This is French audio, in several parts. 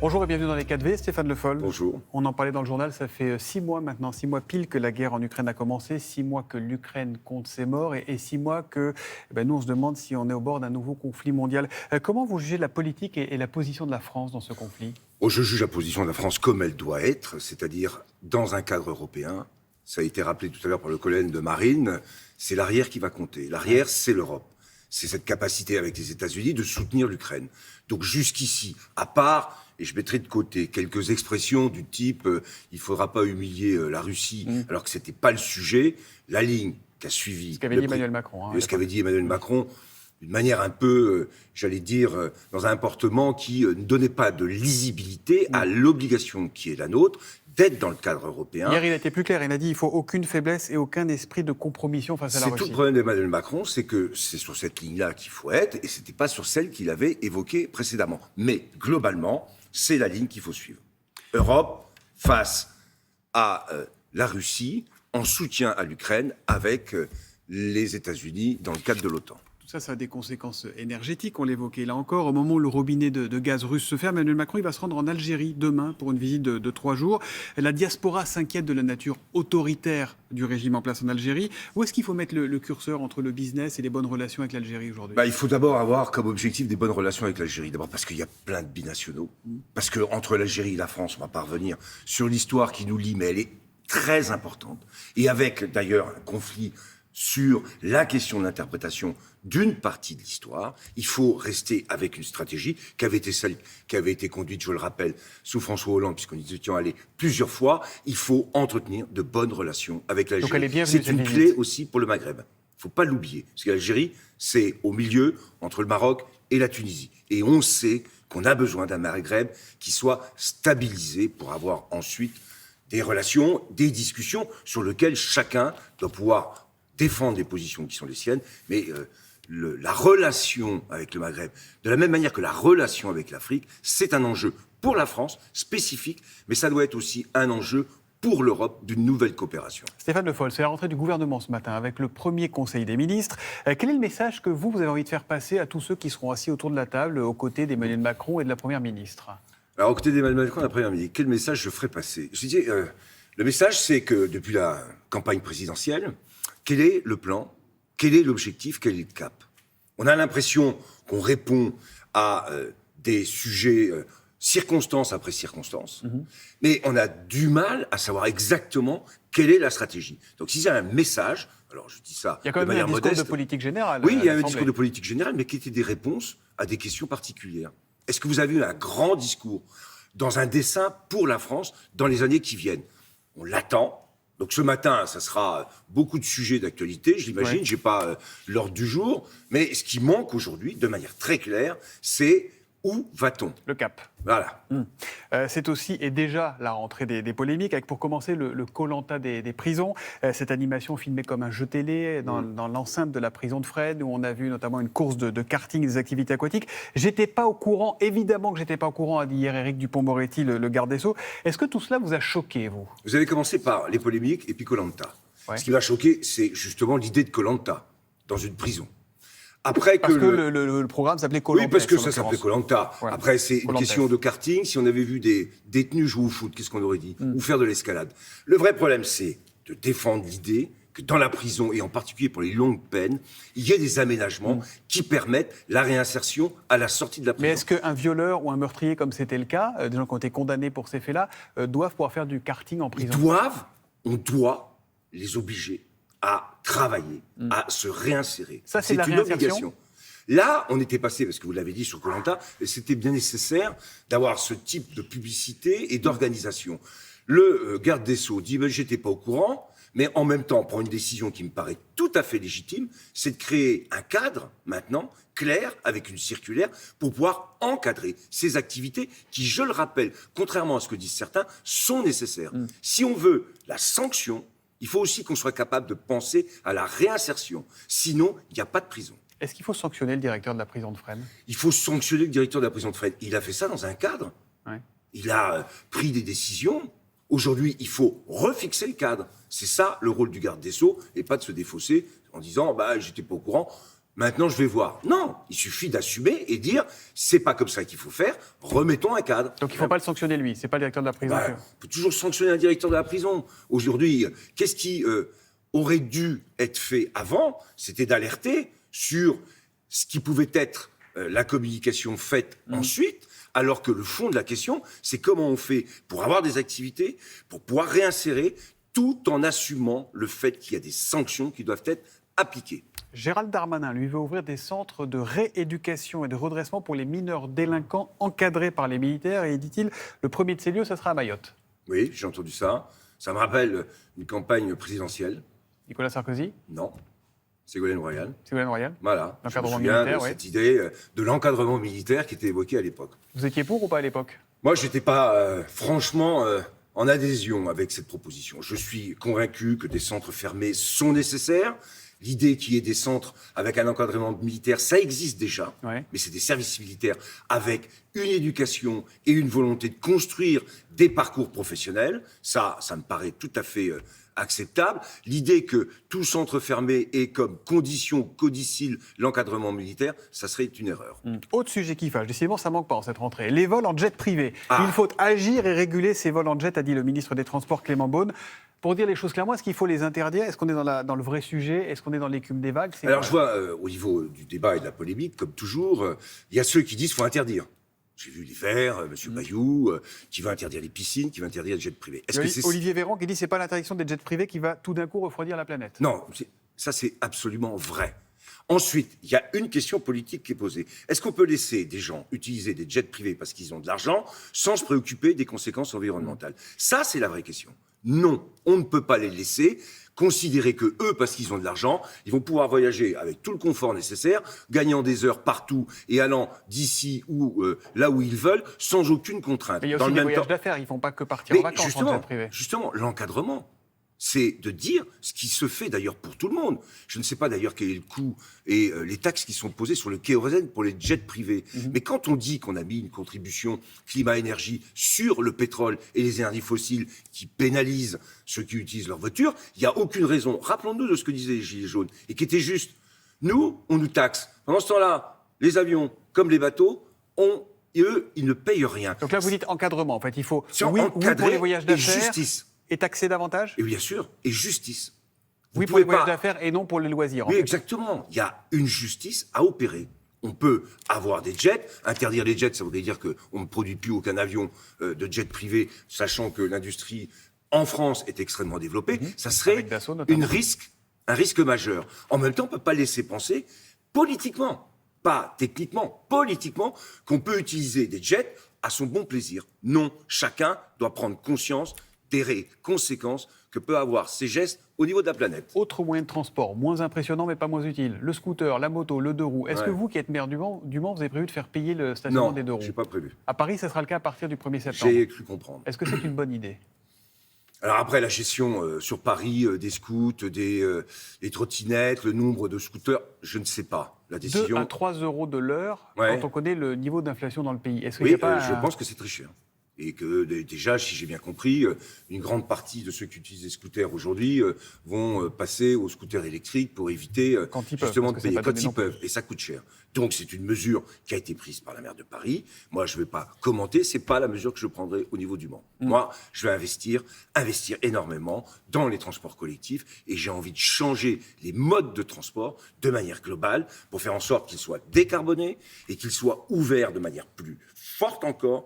Bonjour et bienvenue dans les 4V, Stéphane Le Foll. Bonjour. On en parlait dans le journal, ça fait 6 mois maintenant, 6 mois pile que la guerre en Ukraine a commencé, 6 mois que l'Ukraine compte ses morts et 6 mois que nous on se demande si on est au bord d'un nouveau conflit mondial. Comment vous jugez la politique et la position de la France dans ce conflit ? Je juge la position de la France comme elle doit être, c'est-à-dire dans un cadre européen. Ça a été rappelé tout à l'heure par le colonel de Marine, c'est l'arrière qui va compter. L'arrière, c'est l'Europe. C'est cette capacité avec les États-Unis de soutenir l'Ukraine. Donc jusqu'ici, à part, et je mettrai de côté quelques expressions du type il ne faudra pas humilier la Russie, alors que ce n'était pas le sujet, la ligne qu'a suivi... Ce qu'avait dit Emmanuel Macron. Ce qu'avait dit Emmanuel Macron, d'une manière un peu, j'allais dire, dans un comportement qui ne donnait pas de lisibilité à l'obligation qui est la nôtre, d'être dans le cadre européen. Hier, il a été plus clair. Il a dit qu'il ne faut aucune faiblesse et aucun esprit de compromission face à la Russie. C'est tout le problème d'Emmanuel Macron, c'est que c'est sur cette ligne-là qu'il faut être, et ce n'était pas sur celle qu'il avait évoquée précédemment. Mais globalement, c'est la ligne qu'il faut suivre. Europe face à la Russie, en soutien à l'Ukraine, avec les États-Unis dans le cadre de l'OTAN. Ça a des conséquences énergétiques, on l'évoquait là encore. Au moment où le robinet de gaz russe se ferme, Emmanuel Macron il va se rendre en Algérie demain pour une visite de 3 jours. La diaspora s'inquiète de la nature autoritaire du régime en place en Algérie. Où est-ce qu'il faut mettre le curseur entre le business et les bonnes relations avec l'Algérie aujourd'hui ? Il faut d'abord avoir comme objectif des bonnes relations avec l'Algérie. D'abord parce qu'il y a plein de binationaux. Parce qu'entre l'Algérie et la France, on ne va pas revenir sur l'histoire qui nous lie, mais elle est très importante. Et avec d'ailleurs un conflit sur la question de l'interprétation d'une partie de l'histoire, il faut rester avec une stratégie qui avait été celle qui avait été conduite, je le rappelle, sous François Hollande, puisqu'on y était allé plusieurs fois. Il faut entretenir de bonnes relations avec l'Algérie. C'est une clé aussi pour le Maghreb. Il ne faut pas l'oublier, parce que l'Algérie, c'est au milieu entre le Maroc et la Tunisie. Et on sait qu'on a besoin d'un Maghreb qui soit stabilisé pour avoir ensuite des relations, des discussions sur lesquelles chacun doit pouvoir défendre les positions qui sont les siennes, mais la relation avec le Maghreb, de la même manière que la relation avec l'Afrique, c'est un enjeu pour la France, spécifique, mais ça doit être aussi un enjeu pour l'Europe d'une nouvelle coopération. Stéphane Le Foll, c'est la rentrée du gouvernement ce matin avec le premier Conseil des ministres. Quel est le message que vous avez envie de faire passer à tous ceux qui seront assis autour de la table aux côtés d'Emmanuel Macron et de la Première ministre ? Alors, aux côtés d'Emmanuel Macron et de la Première ministre, quel message je ferai passer ? Je dis, le message, c'est que depuis la campagne présidentielle, quel est le plan ? Quel est l'objectif ? Quel est le cap ? On a l'impression qu'on répond à des sujets, circonstance après circonstance, mais on a du mal à savoir exactement quelle est la stratégie. Donc, si c'est un message, alors je dis ça de manière modeste... Il y a quand même un discours de politique générale. Oui, il y a un discours de politique générale, mais qui était des réponses à des questions particulières. Est-ce que vous avez eu un grand discours dans un dessein pour la France dans les années qui viennent ? On l'attend. Donc ce matin, ça sera beaucoup de sujets d'actualité, je l'imagine, je n'ai pas l'ordre du jour, mais ce qui manque aujourd'hui, de manière très claire, c'est où va-t-on ? Le cap. Voilà. C'est aussi et déjà la rentrée des polémiques, avec pour commencer le Koh-Lanta des prisons, cette animation filmée comme un jeu télé dans l'enceinte de la prison de Fresnes, où on a vu notamment une course de karting, des activités aquatiques. J'étais pas au courant, évidemment que j'étais pas au courant, a dit hier Éric Dupond-Moretti, le garde des Sceaux. Est-ce que tout cela vous a choqué, vous ? Vous avez commencé par les polémiques et puis Koh-Lanta. Ouais. Ce qui m'a choqué, c'est justement l'idée de Koh-Lanta dans une prison. Après parce que le programme s'appelait Koh-Lanta. Oui, parce que ça s'appelait Koh-Lanta. Voilà. Après, c'est une question de karting. Si on avait vu des détenus jouer au foot, qu'est-ce qu'on aurait dit ? Ou faire de l'escalade. Le vrai problème, c'est de défendre l'idée que dans la prison, et en particulier pour les longues peines, il y ait des aménagements qui permettent la réinsertion à la sortie de la prison. Mais est-ce qu'un violeur ou un meurtrier, comme c'était le cas, des gens qui ont été condamnés pour ces faits-là, doivent pouvoir faire du karting en prison ? On doit les obliger à travailler, à se réinsérer. Ça, c'est la une obligation. Là, on était passé, parce que vous l'avez dit sur Koh-Lanta, et c'était bien nécessaire d'avoir ce type de publicité et d'organisation. Le garde des Sceaux dit « j'étais pas au courant », mais en même temps, on prend une décision qui me paraît tout à fait légitime, c'est de créer un cadre, maintenant, clair, avec une circulaire, pour pouvoir encadrer ces activités qui, je le rappelle, contrairement à ce que disent certains, sont nécessaires. Si on veut la sanction, il faut aussi qu'on soit capable de penser à la réinsertion. Sinon, il n'y a pas de prison. Est-ce qu'il faut sanctionner le directeur de la prison de Fresnes ? Il faut sanctionner le directeur de la prison de Fresnes. Il a fait ça dans un cadre. Ouais. Il a pris des décisions. Aujourd'hui, il faut refixer le cadre. C'est ça le rôle du garde des Sceaux, et pas de se défausser en disant « j'étais pas au courant ». Maintenant, je vais voir. Non, il suffit d'assumer et dire, c'est pas comme ça qu'il faut faire, remettons un cadre. Donc il ne faut pas le sanctionner lui, c'est pas le directeur de la prison. On peut toujours sanctionner un directeur de la prison. Aujourd'hui, qu'est-ce qui aurait dû être fait avant? C'était d'alerter sur ce qui pouvait être la communication faite ensuite, alors que le fond de la question, c'est comment on fait pour avoir des activités, pour pouvoir réinsérer, tout en assumant le fait qu'il y a des sanctions qui doivent être appliquées. Gérald Darmanin, lui, veut ouvrir des centres de rééducation et de redressement pour les mineurs délinquants encadrés par les militaires. Et dit-il, le premier de ces lieux, ça sera à Mayotte. Oui, j'ai entendu ça. Ça me rappelle une campagne présidentielle. Nicolas Sarkozy? Non. Ségolène Royal. Ségolène Royal? Voilà. L'encadrement Je me souviens militaire, de oui. cette idée de l'encadrement militaire qui était évoquée à l'époque. Vous étiez pour ou pas à l'époque? Moi, je n'étais pas, franchement, en adhésion avec cette proposition. Je suis convaincu que des centres fermés sont nécessaires. L'idée qu'il y ait des centres avec un encadrement militaire, ça existe déjà, Ouais. mais c'est des services militaires avec une éducation et une volonté de construire des parcours professionnels. Ça me paraît tout à fait acceptable. L'idée que tout centre fermé ait comme condition codicile l'encadrement militaire, ça serait une erreur. Autre sujet qui fâche, décidément ça manque pas en cette rentrée, les vols en jet privé. Ah. Il faut agir et réguler ces vols en jet, a dit le ministre des Transports Clément Beaune. Pour dire les choses clairement, est-ce qu'il faut les interdire? Est-ce qu'on est dans le vrai sujet? Est-ce qu'on est dans l'écume des vagues? Alors je vois, au niveau du débat et de la polémique, comme toujours, il y a ceux qui disent qu'il faut interdire. J'ai vu les Verts, M. Bayou, qui veut interdire les piscines, qui veut interdire les jets privés. Il y a Olivier Véran qui dit que ce n'est pas l'interdiction des jets privés qui va tout d'un coup refroidir la planète. Non, ça c'est absolument vrai. Ensuite, il y a une question politique qui est posée. Est-ce qu'on peut laisser des gens utiliser des jets privés parce qu'ils ont de l'argent sans se préoccuper des conséquences environnementales? Ça, c'est la vraie question. Non, on ne peut pas les laisser considérer que eux, parce qu'ils ont de l'argent, ils vont pouvoir voyager avec tout le confort nécessaire, gagnant des heures partout et allant d'ici ou là où ils veulent, sans aucune contrainte. Mais il y a Dans aussi le des même voyages temps- d'affaires, ils ne font pas que partir en Mais vacances en jet privé. justement, l'encadrement, c'est de dire ce qui se fait d'ailleurs pour tout le monde. Je ne sais pas d'ailleurs quel est le coût et les taxes qui sont posées sur le kérosène pour les jets privés. Mais quand on dit qu'on a mis une contribution climat-énergie sur le pétrole et les énergies fossiles qui pénalisent ceux qui utilisent leur voiture, il n'y a aucune raison. Rappelons-nous de ce que disaient les Gilets jaunes et qui était juste. Nous, on nous taxe. Pendant ce temps-là, les avions, comme les bateaux, et eux, ils ne payent rien. Donc là, vous dites encadrement. En fait, il faut C'est oui encadré pour les voyages et d'affaires justice. et taxer davantage. Et bien sûr, et justice. Vous Oui pour les pouvez voyages pas- d'affaires et non pour les loisirs. en Oui, fait. exactement. Il y a une justice à opérer. On peut avoir des jets, interdire les jets, ça voudrait dire qu'on ne produit plus aucun avion de jet privé, sachant que l'industrie en France est extrêmement développée. Ça serait Avec Dassault, notamment. un risque majeur. En même temps, on ne peut pas laisser penser politiquement, pas techniquement, politiquement, qu'on peut utiliser des jets à son bon plaisir. Non, chacun doit prendre conscience des conséquences que peut avoir ces gestes au niveau de la planète. Autre moyen de transport, moins impressionnant mais pas moins utile. Le scooter, la moto, le deux roues. Est-ce Ouais. que vous, qui êtes maire du Mans, vous avez prévu de faire payer le stationnement Non, des deux roues? je n'ai pas prévu. À Paris, ça sera le cas à partir du 1er septembre. J'ai cru comprendre. Est-ce que c'est une bonne idée? Alors après, la gestion sur Paris des scouts, des trottinettes, le nombre de scooters, je ne sais pas. La 2 décision... à 3 euros de l'heure Ouais. quand on connaît le niveau d'inflation dans le pays. Est-ce qu'il Oui, n'y a pas je pense que c'est très cher. Et que déjà, si j'ai bien compris, une grande partie de ceux qui utilisent les scooters aujourd'hui vont passer aux scooters électriques pour éviter Quand ils peuvent, justement de parce que c'est payer pas quand donné ils non plus. peuvent. Et ça coûte cher. Donc c'est une mesure qui a été prise par la maire de Paris. Moi, je ne vais pas commenter. C'est pas la mesure que je prendrai au niveau du Mans. Moi, je vais investir énormément dans les transports collectifs et j'ai envie de changer les modes de transport de manière globale pour faire en sorte qu'ils soient décarbonés et qu'ils soient ouverts de manière plus forte encore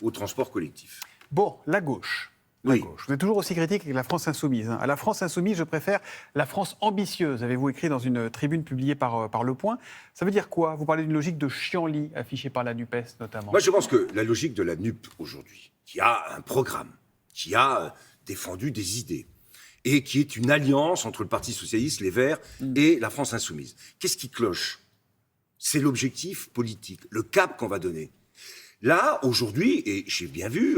au transport collectif. Bon, la gauche. La Oui. gauche. Vous êtes toujours aussi critique avec la France insoumise. À la France insoumise, je préfère la France ambitieuse, avez-vous écrit dans une tribune publiée par Le Point. Ça veut dire quoi? Vous parlez d'une logique de chienlit affichée par la NUPES notamment. Moi, je pense que la logique de la NUP aujourd'hui, qui a un programme, qui a défendu des idées, et qui est une alliance entre le Parti socialiste, les Verts et la France insoumise. Qu'est-ce qui cloche? C'est l'objectif politique, le cap qu'on va donner. Là, aujourd'hui, et j'ai bien vu,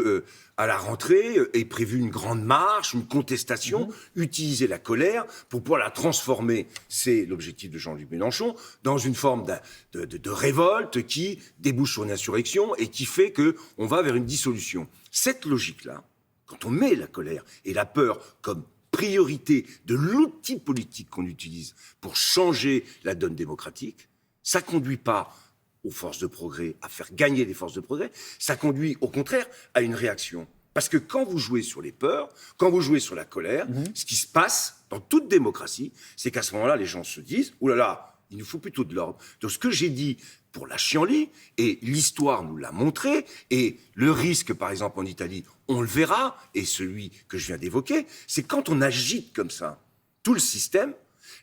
à la rentrée, est prévue une grande marche, une contestation, utiliser la colère pour pouvoir la transformer, c'est l'objectif de Jean-Luc Mélenchon, dans une forme de révolte qui débouche sur une insurrection et qui fait qu'on va vers une dissolution. Cette logique-là, quand on met la colère et la peur comme priorité de l'outil politique qu'on utilise pour changer la donne démocratique, ça conduit pas aux forces de progrès, à faire gagner les forces de progrès, ça conduit au contraire à une réaction. Parce que quand vous jouez sur les peurs, quand vous jouez sur la colère, ce qui se passe dans toute démocratie, c'est qu'à ce moment-là, les gens se disent « Ouh là là, il nous faut plutôt de l'ordre ». Donc ce que j'ai dit pour la chienlit, et l'histoire nous l'a montré, et le risque, par exemple, en Italie, on le verra, et celui que je viens d'évoquer, c'est quand on agite comme ça tout le système,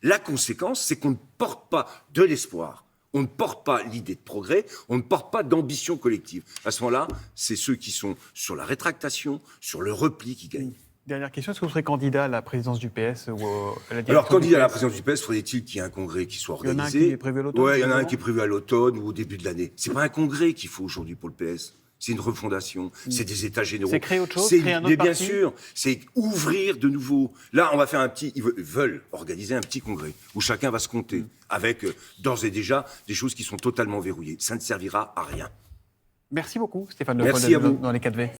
la conséquence, c'est qu'on ne porte pas de l'espoir, on ne porte pas l'idée de progrès, on ne porte pas d'ambition collective. À ce moment-là, c'est ceux qui sont sur la rétractation, sur le repli qui gagnent. Dernière question, est-ce que vous serez candidat à la présidence du PS ou à la direction Alors, candidat à la PS? présidence du PS, faudrait-il qu'il y ait un congrès qui soit Il y en a un organisé? qui est prévu à l'automne, Ouais, il y en a un évidemment. qui est prévu à l'automne ou au début de l'année. C'est pas un congrès qu'il faut aujourd'hui pour le PS. C'est une refondation, c'est des états généraux. C'est créer autre chose, C'est- créer un autre mais bien parti? sûr, c'est ouvrir de nouveau. Là, on va faire ils veulent organiser un petit congrès où chacun va se compter avec d'ores et déjà des choses qui sont totalement verrouillées. Ça ne servira à rien. Merci beaucoup, Stéphane Le Merci Foll, à vous. dans les 4V.